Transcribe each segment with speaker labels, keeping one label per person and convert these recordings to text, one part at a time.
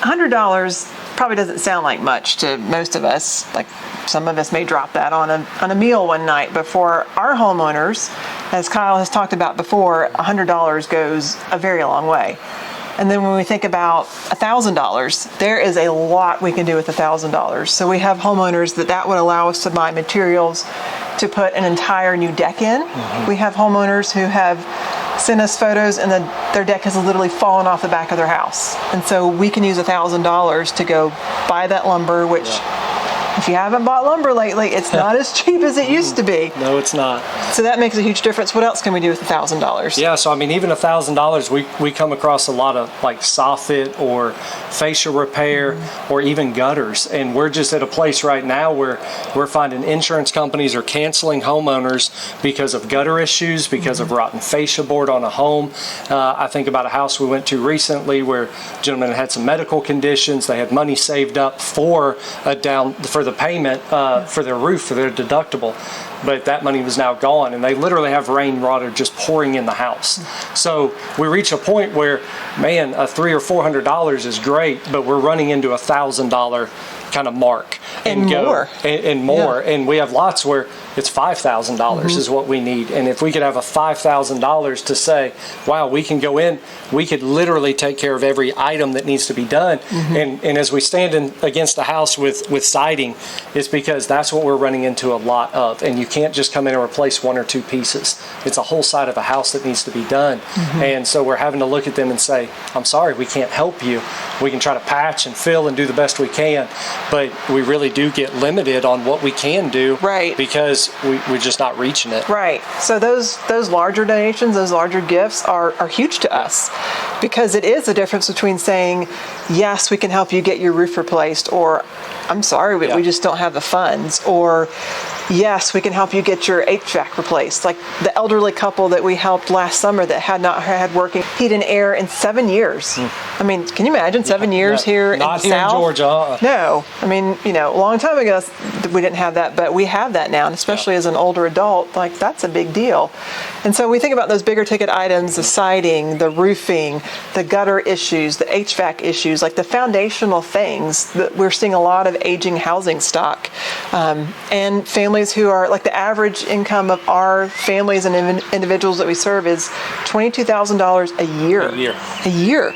Speaker 1: $100 probably doesn't sound like much to most of us. Like some of us may drop that on a meal one night, but for our homeowners, as Kyle has talked about before, $100 goes a very long way. And then when we think about $1,000, there is a lot we can do with $1,000. So we have homeowners that would allow us to buy materials to put an entire new deck in. We have homeowners who have sent us photos and their deck has literally fallen off the back of their house. And so we can use $1,000 to go buy that lumber, which if you haven't bought lumber lately, it's not as cheap as it used to be.
Speaker 2: No, it's not.
Speaker 1: So that makes a huge difference. What else can we do with $1,000?
Speaker 2: Yeah, so I mean, even $1,000, we come across a lot of like soffit or fascia repair or even gutters. And we're just at a place right now where we're finding insurance companies are canceling homeowners because of gutter issues, because of rotten fascia board on a home. I think about a house we went to recently where a gentleman had some medical conditions. They had money saved up for the payment for their roof, for their deductible, but that money was now gone, and they literally have rainwater just pouring in the house. So we reach a point where, man, a $300 or $400 is great, but we're running into $1,000 kind of mark and more. And we have lots where it's $5,000 is what we need. And if we could have a $5,000 to say, wow, we can go in, we could literally take care of every item that needs to be done. And as we stand against the house with siding, it's because that's what we're running into a lot of. And you can't just come in and replace one or two pieces. It's a whole side of a house that needs to be done. And so we're having to look at them and say, I'm sorry, we can't help you. We can try to patch and fill and do the best we can, but we really do get limited on what we can do, right? Because we're just not reaching it.
Speaker 1: Right. So those larger donations, those larger gifts are huge to us, because it is the difference between saying, yes, we can help you get your roof replaced, or I'm sorry, we just don't have the funds, or yes, we can help you get your HVAC replaced. Like the elderly couple that we helped last summer that had not had working heat and air in 7 years. I mean, can you imagine 7 years here in the South?
Speaker 2: Not here in Georgia.
Speaker 1: No. I mean, a long time ago we didn't have that, but we have that now, and especially as an older adult, like that's a big deal. And so we think about those bigger ticket items, the siding, the roofing, the gutter issues, the HVAC issues, like the foundational things that we're seeing a lot of aging housing stock, and families who are like the average income of our families and individuals that we serve is $22,000 a year. A year.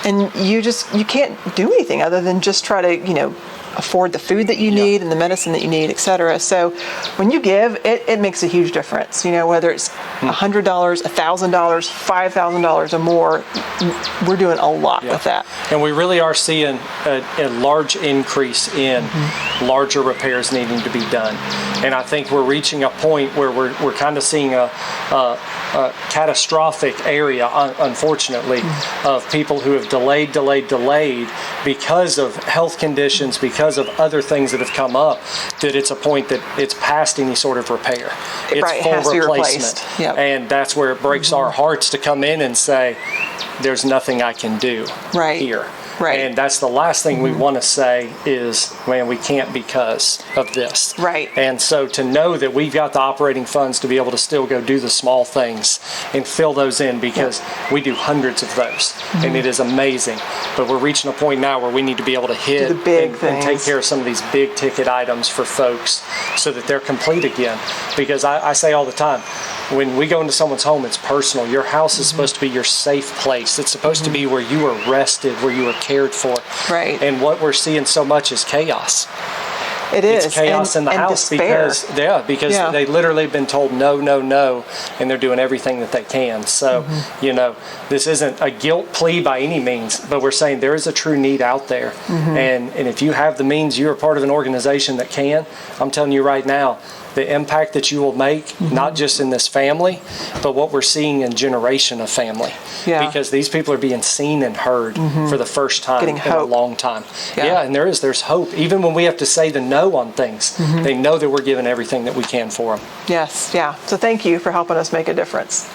Speaker 1: And you can't do anything other than just try to, afford the food that you need and the medicine that you need, etc. So when you give, it makes a huge difference. Whether it's $100, $1,000, $5,000 or more, we're doing a lot with that.
Speaker 2: And we really are seeing a large increase in larger repairs needing to be done. And I think we're reaching a point where we're kind of seeing a catastrophic area, unfortunately, of people who have delayed because of health conditions, because of other things that have come up, that it's a point that it's past any sort of repair. It's full replacement. And that's where it breaks our hearts to come in and say, there's nothing I can do here. Right. And that's the last thing we want to say is, man, we can't because of this. Right. And so to know that we've got the operating funds to be able to still go do the small things and fill those in, because we do hundreds of those, and it is amazing. But we're reaching a point now where we need to be able to hit the big things and take care of some of these big ticket items for folks so that they're complete again. Because I say all the time, when we go into someone's home, it's personal. Your house is supposed to be your safe place. It's supposed to be where you are rested, where you are cared for. Right. And what we're seeing so much is chaos. It's chaos in the house because they literally have been told no, and they're doing everything that they can. So, this isn't a guilt plea by any means, but we're saying there is a true need out there. And if you have the means, you are part of an organization that can, I'm telling you right now, the impact that you will make, not just in this family, but what we're seeing in generation of family. Because these people are being seen and heard for the first time in a long time. And there's hope. Even when we have to say the no on things, they know that we're giving everything that we can for them.
Speaker 1: Yes, So thank you for helping us make a difference.